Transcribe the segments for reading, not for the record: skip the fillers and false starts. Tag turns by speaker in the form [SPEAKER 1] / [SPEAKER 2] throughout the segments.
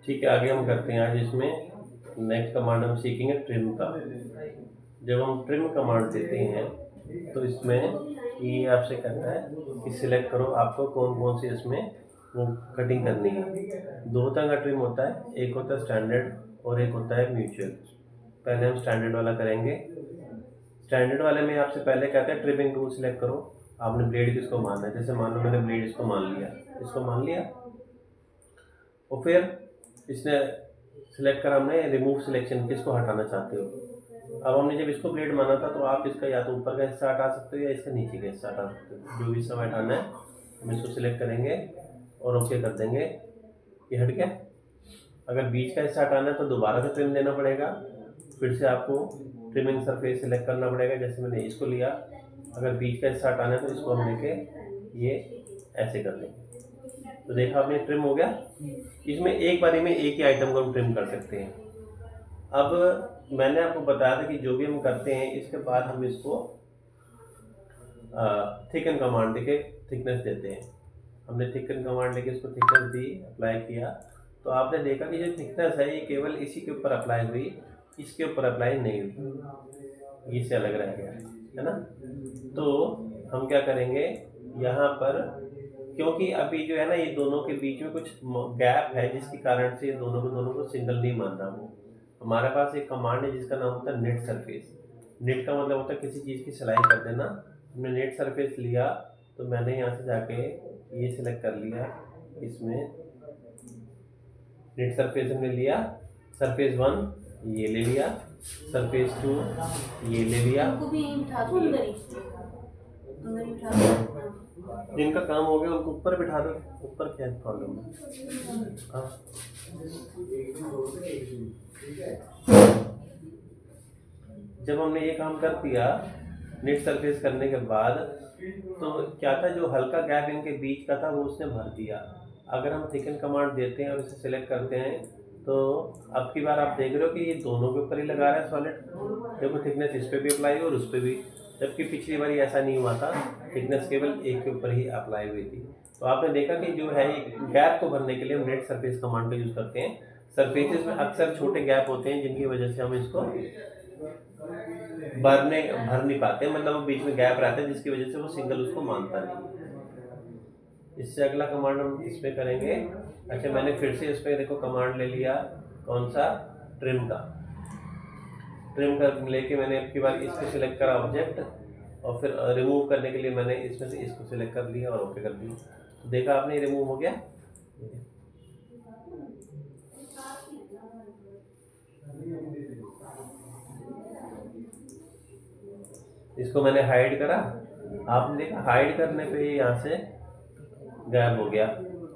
[SPEAKER 1] ठीक है, आगे हम करते हैं आज इसमें नेक्स्ट कमांड हम सीखेंगे ट्रिम का। जब हम ट्रिम कमांड देते हैं तो इसमें ये आपसे कहता है कि सिलेक्ट करो आपको कौन कौन सी इसमें वो कटिंग करनी है। दो तरह का ट्रिम होता है, एक होता है स्टैंडर्ड और एक होता है म्यूचुअल। पहले हम स्टैंडर्ड वाला करेंगे। स्टैंडर्ड वाले में आपसे पहले कहते हैं ट्रिमिंग टूल सिलेक्ट करो। आपने ब्लेड किसको मानना है, जैसे मान लो मैंने ब्लेड इसको मान लिया, इसको मान लिया और फिर इसने सिलेक्ट करा, हमने रिमूव सिलेक्शन, किसको हटाना चाहते हो। अब हमने जब इसको ब्लेड माना था तो आप इसका या तो ऊपर का हिस्सा हटा सकते हो या इसका नीचे का हिस्सा हटा सकते हो, जो भी हिस्सा हटाना है हम इसको सिलेक्ट करेंगे और ओके कर देंगे। ये हट गया। अगर बीच का हिस्सा हटाना है तो दोबारा से ट्रिम देना पड़ेगा, फिर से आपको ट्रिमिंग सरफेस सिलेक्ट करना पड़ेगा। जैसे मैंने इसको लिया, अगर बीच का हिस्सा हटाना है तो इसको हम लेके ये ऐसे कर देंगे। तो देखा आपने ट्रिम हो गया। इसमें एक बारी में एक ही आइटम को हम ट्रिम कर सकते हैं। अब मैंने आपको बताया था कि जो भी हम करते हैं इसके बाद हम इसको थिकन कमांड देके थिकनेस देते हैं। हमने थिकन कमांड लेके इसको थिकनेस दी, अप्लाई किया, तो आपने देखा कि जो थिकनेस है ये केवल इसी के ऊपर अप्लाई हुई, इसके ऊपर अप्लाई नहीं हुई, इससे अलग रह गया है ना। तो हम क्या करेंगे यहाँ पर, क्योंकि अभी जो है ना ये दोनों के बीच में कुछ गैप है जिसके कारण से दोनों को सिंगल नहीं मान रहा। वो हमारे पास एक कमांड है जिसका नाम होता है नेट सरफेस। नेट का मतलब होता है किसी चीज़ की सिलाई कर देना। हमने नेट सरफेस लिया तो मैंने यहाँ से जाके ये सिलेक्ट कर लिया, इसमें नेट सरफेस हमने लिया। सरफेस 1 ये ले लिया, सरफेस 2 ये ले लिया। जिनका काम हो गया उनको ऊपर बिठा दो, ऊपर क्या प्रॉब्लम है। जब हमने ये काम कर दिया नेट सरफेस करने के बाद, तो क्या था जो हल्का गैप इनके बीच का था वो उसने भर दिया। अगर हम थिकन कमांड देते हैं और इसे सिलेक्ट करते हैं तो अब की बार आप देख रहे हो कि ये दोनों के ऊपर ही लगा रहा है सॉलिड। देखो थिकनेस इस पर भी अप्लाई और उस पर भी, जबकि पिछली बार ऐसा नहीं हुआ था, थिकनेस केवल एक के ऊपर ही अप्लाई हुई थी। तो आपने देखा कि जो है गैप को भरने के लिए हम नेट सरफेस कमांड का यूज़ करते हैं। सरफेसेस में अक्सर छोटे गैप होते हैं जिनकी वजह से हम इसको भर नहीं पाते, मतलब वो बीच में गैप रहता है जिसकी वजह से वो सिंगल उसको मानता नहीं। इससे अगला कमांड हम इस पे करेंगे। अच्छा, मैंने फिर से इस पे देखो कमांड ले लिया, कौन सा, ट्रिम का। ट्रिम कर लेके मैंने अब की बार इसको सिलेक्ट करा ऑब्जेक्ट, और फिर रिमूव करने के लिए मैंने इसमें से इसको सिलेक्ट कर लिया और ओके कर दिया। तो देखा आपने रिमूव हो गया। इसको मैंने हाइड करा, आपने देखा हाइड करने पे यहाँ से गायब हो गया।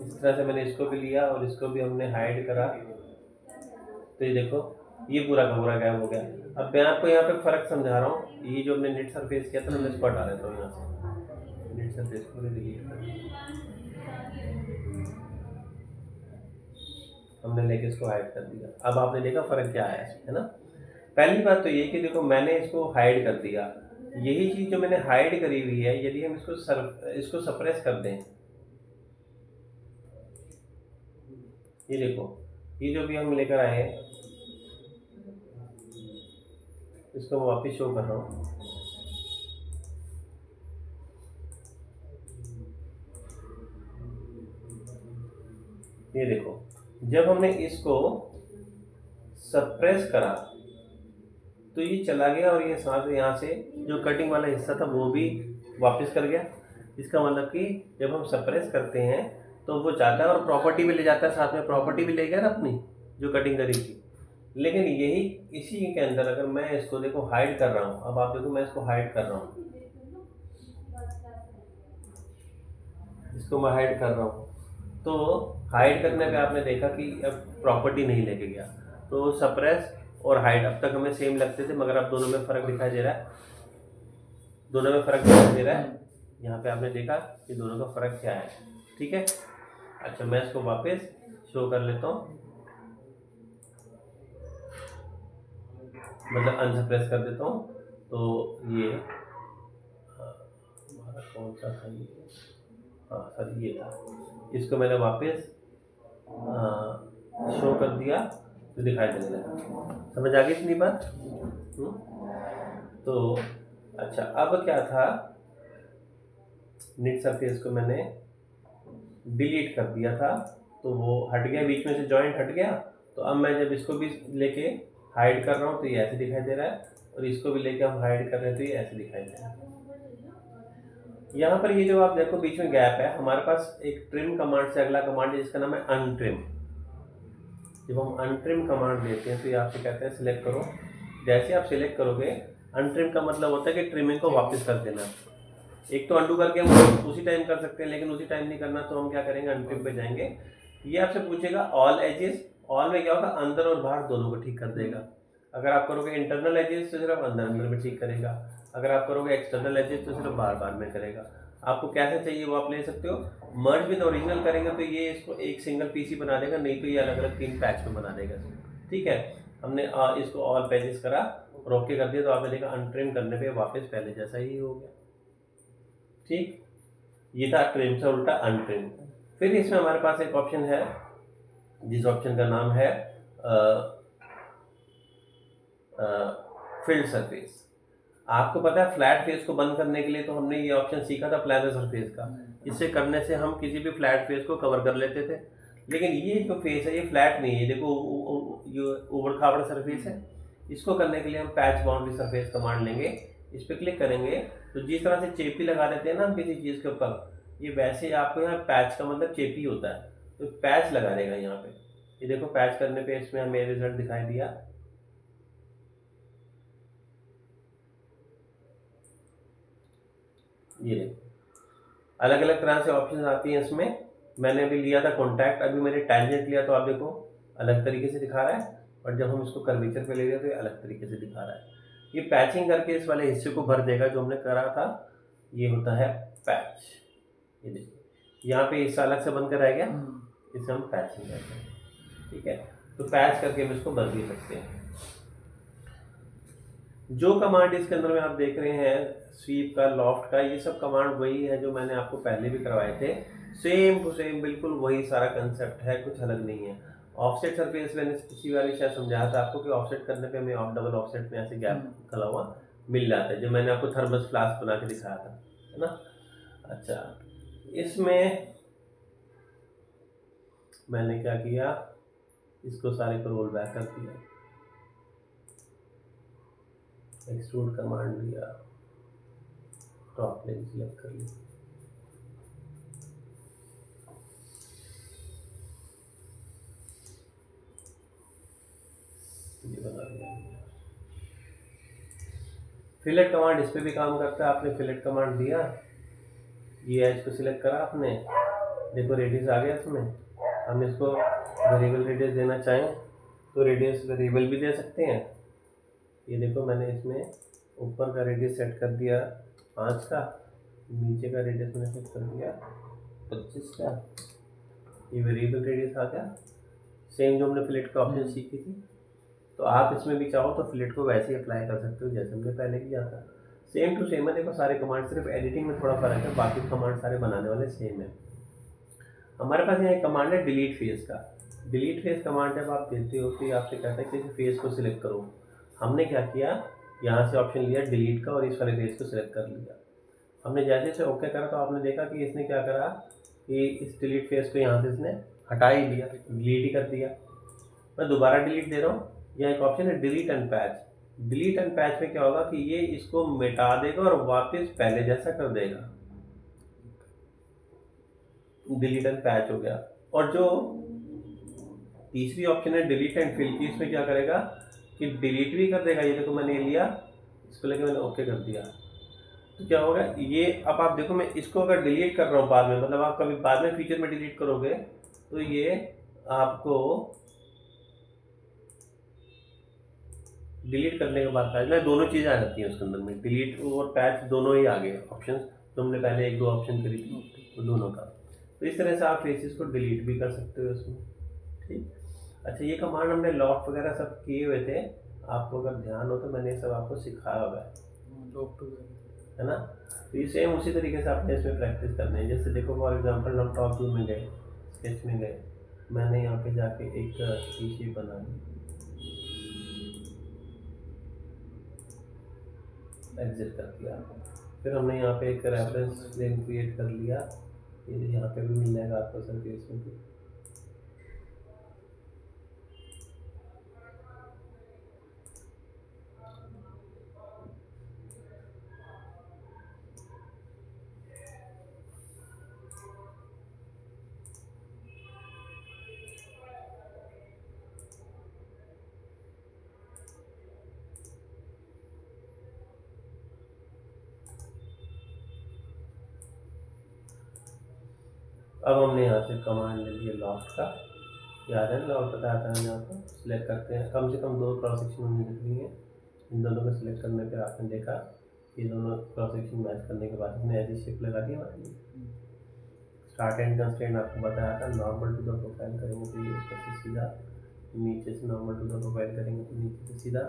[SPEAKER 1] इस तरह से मैंने इसको भी लिया और इसको भी हमने हाइड करा, तो ये देखो ये पूरा का पूरा गायब हो गया। अब मैं आपको यहाँ पे फर्क समझा रहा हूँ। ये जो हमने नेट सरफेस किया था, मैं इसको हटा देता हूँ यहाँ से, नेट सरफेस को डिलीट कर, हमने लेके इसको हाइड कर दिया। अब आपने देखा फर्क क्या आया है ना। पहली बात तो ये कि देखो मैंने इसको हाइड कर दिया, यही चीज जो मैंने हाइड करी हुई है, यदि हम इसको सप्रेस कर दें, ये देखो ये जो भी हम लेकर आए हैं, इसको मैं वापस शो कर रहा हूँ। ये देखो जब हमने इसको सप्रेस करा तो ये चला गया और ये साथ यहाँ से जो कटिंग वाला हिस्सा था वो भी वापस कर गया। इसका मतलब कि जब हम सप्रेस करते हैं तो वो जाता है और प्रॉपर्टी भी ले जाता है, साथ में प्रॉपर्टी भी ले गया ना अपनी जो कटिंग करी थी। लेकिन यही इसी के अंदर अगर मैं इसको देखो हाइड कर रहा हूँ, अब आप देखो मैं इसको हाइड कर रहा हूँ, इसको मैं हाइड कर रहा हूँ, तो हाइड करने पे आपने देखा कि अब प्रॉपर्टी नहीं लेके गया। तो सप्रेस और हाइट अब तक हमें सेम लगते थे, मगर अब दोनों में फ़र्क दिखाई दे रहा है, दोनों में फ़र्क दिखाई दे रहा है। यहाँ पे आपने देखा कि दोनों का फ़र्क क्या है। ठीक है, अच्छा मैं इसको वापस शो कर लेता हूँ, मतलब अनसप्रेस कर देता हूँ। तो ये हमारा कौन सा था ये, हाँ सर ये था, इसको मैंने वापस शो कर दिया तो दिखाई देने लगा। समझ आ गई इतनी बात? तो अच्छा, अब क्या था, नेट सरफेस को मैंने डिलीट कर दिया था तो वो हट गया, बीच में से जॉइंट हट गया। तो अब मैं जब इसको भी लेके हाइड कर रहा हूँ तो ये ऐसे दिखाई दे रहा है, और इसको भी लेके हम हाइड कर रहे हैं तो ये ऐसे दिखाई दे रहा है। यहाँ पर ये जो आप देखो बीच में गैप है, हमारे पास एक ट्रिम कमांड से अगला कमांड है जिसका नाम है अनट्रिम। जब हम अनट्रिम कमांड देते हैं तो ये आपसे कहते हैं सिलेक्ट करो। जैसे आप सिलेक्ट करोगे, अनट्रिम का मतलब होता है कि ट्रिमिंग को वापस कर देना। एक तो अंडू करके हम उसी टाइम कर सकते हैं, लेकिन उसी टाइम नहीं करना तो हम क्या करेंगे, अनट्रिम पे जाएंगे। ये आपसे पूछेगा ऑल एजेस, ऑल में क्या होगा, अंदर और बाहर दोनों को ठीक कर देगा। अगर आप करोगे इंटरनल एजेस तो सिर्फ अंदर अंदर में ठीक करेगा, अगर आप करोगे एक्सटर्नल एजेस तो सिर्फ बाहर बाहर में करेगा। आपको कैसे चाहिए वो आप ले सकते हो। मर्ज विद ओरिजिनल करेंगे तो ये इसको एक सिंगल पीसी बना देगा, नहीं तो ये अलग अलग 3 पैच में बना देगा। ठीक है, हमने इसको ऑल पैचेस करा और ओके कर दिया तो आपने देखा अनट्रिम करने पे वापस पहले जैसा ही हो गया। ठीक, ये था ट्रिम से उल्टा अनट्रिम। फिर इसमें हमारे पास एक ऑप्शन है जिस ऑप्शन का नाम है फिल्ड सरफेस। आपको पता है फ्लैट फेस को बंद करने के लिए तो हमने ये ऑप्शन सीखा था प्लानर सरफेस का। इससे करने से हम किसी भी फ्लैट फेस को कवर कर लेते थे, लेकिन ये जो फेस है ये फ्लैट नहीं है। देखो ये उबड़ खाबड़ सरफेस है, इसको करने के लिए हम पैच बाउंड्री सरफेस कमांड लेंगे। इस पर क्लिक करेंगे तो जिस तरह से चेपी लगा देते हैं ना हम किसी चीज़ के ऊपर, ये वैसे ही आपको यहाँ पैच का मतलब चेपी होता है, तो पैच लगा देगा यहाँ पे। ये देखो पैच करने पे इसमें हमें रिजल्ट दिखाई दिया। ये अलग अलग तरह से ऑप्शन आती हैं इसमें। मैंने अभी लिया था कॉन्टैक्ट, अभी मैंने टेंजेंट लिया तो आप देखो अलग तरीके से दिखा रहा है, और जब हम इसको कर्वेचर पे ले गए तो ये अलग तरीके से दिखा रहा है। ये पैचिंग करके इस वाले हिस्से को भर देगा जो हमने करा था, ये होता है पैच। ये देखिए यहाँ पे हिस्सा अलग से बनकर रह गया, इसे हम पैचिंग करते हैं। ठीक है, तो पैच करके हम इसको भर भी सकते हैं। जो कमांड इसके अंदर में आप देख रहे हैं स्वीप का, लॉफ्ट का, ये सब कमांड वही है जो मैंने आपको पहले भी करवाए थे। सेम टू सेम बिल्कुल वही सारा कंसेप्ट है, कुछ अलग नहीं है। ऑफसेट सरफेस मैंने पिछली वाली शायद समझाया था आपको कि ऑफसेट करने पे हमें डबल ऑफसेट में ऐसे गैप खला हुआ मिल जाता है, जो मैंने आपको थर्मस फ्लास्क बना के दिखाया था, है ना। अच्छा, इसमें मैंने क्या किया, इसको सारे को रोल बैक कर दिया, एक्सट्रूड कमांड लिया, टॉप प्लेन सिलेक्ट कर ली, ये बना दिया। फिलेट कमांड इस पे भी काम करता है। आपने फिलेट कमांड दिया, ये एज को सिलेक्ट करा आपने, देखो रेडियस आ गया इसमें। हम इसको वेरिएबल रेडियस देना चाहें तो रेडियस वेरिएबल भी दे सकते हैं। ये देखो मैंने इसमें ऊपर का रेडियस सेट कर दिया 5 का, नीचे का रेडियस मैंने सेट कर दिया 25 का, ये वेरिएबल रेडियस आ गया। सेम जो हमने फिलेट का ऑप्शन सीखी थी, तो आप इसमें भी चाहो तो फिलेट को वैसे ही अप्लाई कर सकते हो जैसे हमने पहले किया था। सेम टू सेम है, देखो सारे कमांड, सिर्फ एडिटिंग में थोड़ा फर्क है, बाकी कमांड सारे बनाने वाले सेम है। हमारे पास यहाँ एक कमांड है डिलीट फेस का। डिलीट फेस कमांड जब आप देते हो तो ये आपसे कहता है कि किसी फेस को सिलेक्ट करो। हमने क्या किया, यहाँ से ऑप्शन लिया डिलीट का और इस वाले फेस को सिलेक्ट कर लिया। हमने जैसे जैसे ओके करा तो आपने देखा कि इसने क्या करा कि इस डिलीट फेस को यहाँ से इसने हटा ही दिया, डिलीट ही कर दिया। मैं दोबारा डिलीट दे रहा हूँ, यहाँ एक ऑप्शन है delete and patch. Delete and patch में क्या होगा कि ये इसको मिटा देगा और वापस पहले जैसा कर देगा। डिलीट एंड पैच हो गया। और जो तीसरी ऑप्शन है डिलीट एंड फिल की, इसमें क्या करेगा कि डिलीट भी कर देगा। ये देखो मैंने लिया, इसको लेके मैंने ओके कर दिया, तो क्या होगा ये, अब आप देखो मैं इसको अगर डिलीट कर रहा हूँ बाद में, मतलब आप कभी बाद में फीचर में डिलीट करोगे तो ये आपको डिलीट करने के बाद पैच में दोनों चीज़ें आ जाती हैं उसके अंदर में, डिलीट और पैच दोनों ही आ गए ऑप्शन। तो हमने पहले एक दो ऑप्शन करी थी तो दोनों का। तो इस तरह से आप फेसेस को डिलीट भी कर सकते हो इसमें। ठीक। अच्छा, ये कमांड हमने लॉक वगैरह सब किए हुए थे, आपको अगर ध्यान हो तो मैंने सब आपको सिखाया हुआ है ना। तो ये सेम उसी तरीके से आपने इसमें प्रैक्टिस करनी है। जैसे देखो फॉर एग्जांपल हम टॉप व्यू में गए, स्केच में गए, मैंने यहाँ पे जाके एक टी शेप बना ली, एग्जिट कर दिया। फिर हमने यहाँ पे एक रेफरेंस फ्रेम क्रिएट कर लिया, ये यहाँ पे भी मिल जाएगा आपको सरफेस में भी। अब हमने यहाँ से कमांड ले लिया लॉफ्ट का, याद है ना लॉफ्ट बताया था मैंने आपको। सिलेक्ट करते हैं, कम से कम 2 क्रॉस सेक्शन हमें दिख रही है, इन दोनों को सिलेक्ट करने पर आपने देखा ये दोनों क्रॉस सेक्शन मैच करने के बाद हमने ऐसी शेप लगा दी हमारी। स्टार्ट एंड कंस्ट्रेंट आपको बताया था, नॉर्मल टू द प्रोफाइल करेंगे तो ये ऊपर से सीधा, नीचे से नॉर्मल टू द प्रोफाइल करेंगे तो नीचे से सीधा।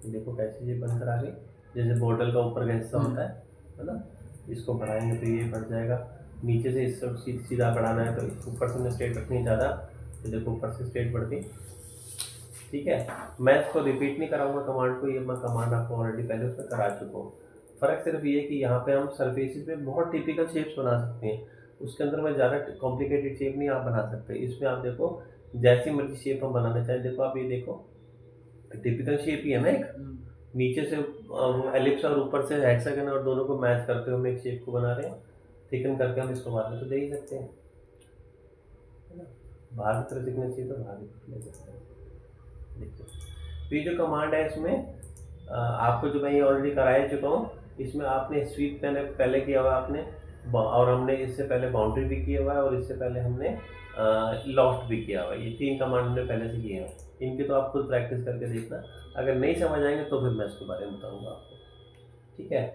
[SPEAKER 1] ये देखो कैसे ये बनकर आ गई, जैसे बॉटल का ऊपर का हिस्सा होता है ना। इसको बढ़ाएंगे तो ये बढ़ जाएगा, नीचे से इस सब सीधा बढ़ाना है तो ऊपर से हमने स्ट्रेट रखनी है ज़्यादा, तो देखो ऊपर से स्ट्रेट बढ़ गई। ठीक है, मैं इसको रिपीट नहीं कराऊंगा कमांड को, ये मैं कमांड आपको ऑलरेडी पहले उसमें करा चुका हूँ। फ़र्क सिर्फ ये कि यहाँ पे हम सरफेसेस पे बहुत टिपिकल शेप्स बना सकते हैं, उसके अंदर में ज़्यादा कॉम्प्लिकेटेड शेप नहीं आप बना सकते। इसमें आप देखो जैसी मर्जी शेप हम बनाना चाहें, देखो आप ये देखो टिपिकल शेप ही है ना, एक नीचे से एलिप्स और ऊपर से हेक्सागन, और दोनों को मैच करते हुए हम एक शेप को बना रहे हैं। थिकन करके हम इसको बाद में तो दे ही सकते हैं, है ना। बाहर की तरफ दिखना चाहिए तो बाहर की तरफ ले सकते हैं। देखिए, तो ये जो कमांड है इसमें आपको जो मैं ये ऑलरेडी करा ही चुका हूँ, इसमें आपने स्वीप पहले किया हुआ आपने, और हमने इससे पहले बाउंड्री भी किया हुआ है, और इससे पहले हमने लॉफ्ट भी किया हुआ है। ये 3 कमांड हमने पहले से किए हैं, इनकी तो आप खुद प्रैक्टिस करके देखना। अगर नहीं समझ आएंगे तो फिर मैं इसके बारे में बताऊँगा आपको। ठीक है।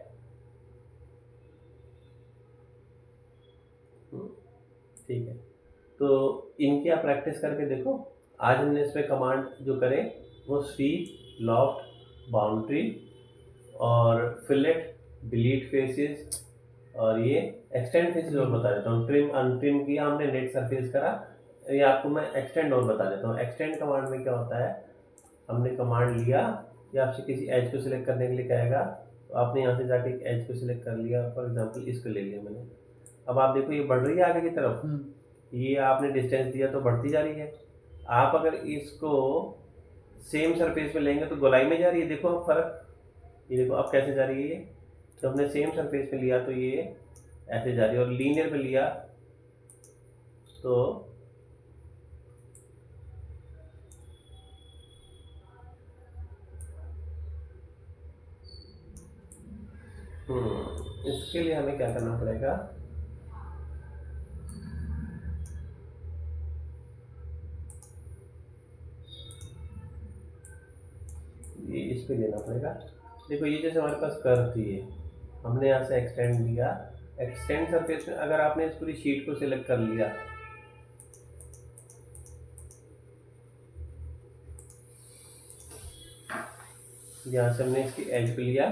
[SPEAKER 1] ठीक है, तो इनकी आप प्रैक्टिस करके देखो। आज हमने इसमें कमांड जो करे वो स्वीप, लॉफ्ट, बाउंड्री और फिलेट, डिलीट फेसेस, और ये एक्सटेंड फेसेस और बता देता हूँ। ट्रिम अनट्रिम किया हमने, नेट सरफेस करा, ये आपको मैं एक्सटेंड और बता देता हूँ। एक्सटेंड कमांड में क्या होता है, हमने कमांड लिया, या आपसे किसी एज को सिलेक्ट करने के लिए कहेगा, तो आपने यहाँ से जाके एक एज को सिलेक्ट कर लिया, फॉर एग्जांपल इसको ले लिया मैंने। अब आप देखो ये बढ़ रही है आगे की तरफ, ये आपने डिस्टेंस दिया तो बढ़ती जा रही है। आप अगर इसको सेम सरफेस पे लेंगे तो गोलाई में जा रही है, देखो अब फर्क, ये देखो अब कैसे जा रही है ये। तो हमने सेम सरफेस पे लिया तो ये ऐसे जा रही है, और लीनियर पे लिया तो इसके लिए हमें क्या करना पड़ेगा, ये इस पे लेना पड़ेगा। देखो ये जैसे हमारे पास कर्व थी, ये हमने यहाँ से एक्सटेंड लिया, एक्सटेंड सरफेस में अगर आपने इस पूरी शीट को सिलेक्ट कर लिया, यहाँ से हमने इसकी एज पे लिया,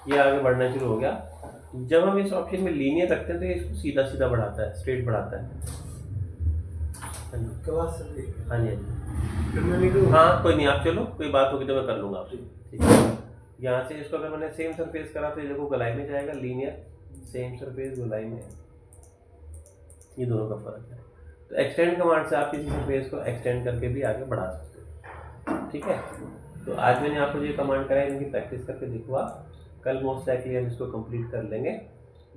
[SPEAKER 1] ये आगे बढ़ना शुरू हो गया। जब हम इस ऑप्शन में लीनियर रखते हैं तो ये इसको सीधा सीधा बढ़ाता है, स्ट्रेट बढ़ाता है। हाँ जी, हाँ कोई नहीं, आप चलो, कोई बात होगी तो मैं कर लूँगा आपसे। ठीक है, यहाँ से इसको अगर मैंने सेम सरफेस करा तो ये देखो गलाई में जाएगा, लीनियर, सेम सरफेस गोलाई में, ये दोनों का फर्क है। तो एक्सटेंड कमांड से आप किसी सरफेस को एक्सटेंड करके भी आगे बढ़ा सकते हो। ठीक है, तो आज मैंने आपको जो कमांड कराई इनकी प्रैक्टिस करके देखो आप, कल मोस्ट लाइकली हम इसको कंप्लीट कर लेंगे।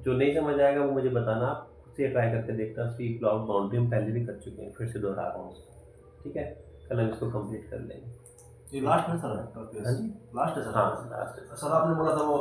[SPEAKER 1] जो नहीं समझ आएगा वो मुझे बताना, आप खुद से ट्राई करके देखना। स्वीप, लॉक, बाउंड्री हम पहले भी कर चुके हैं, फिर से दोहरा रहा हूँ उसको। ठीक है, कल हम इसको कंप्लीट कर लेंगे।
[SPEAKER 2] ये लास्ट में सर है?
[SPEAKER 1] हाँ जी,
[SPEAKER 2] लास्ट है सर?
[SPEAKER 1] हाँ लास्ट है
[SPEAKER 2] सर आपने बोला था वो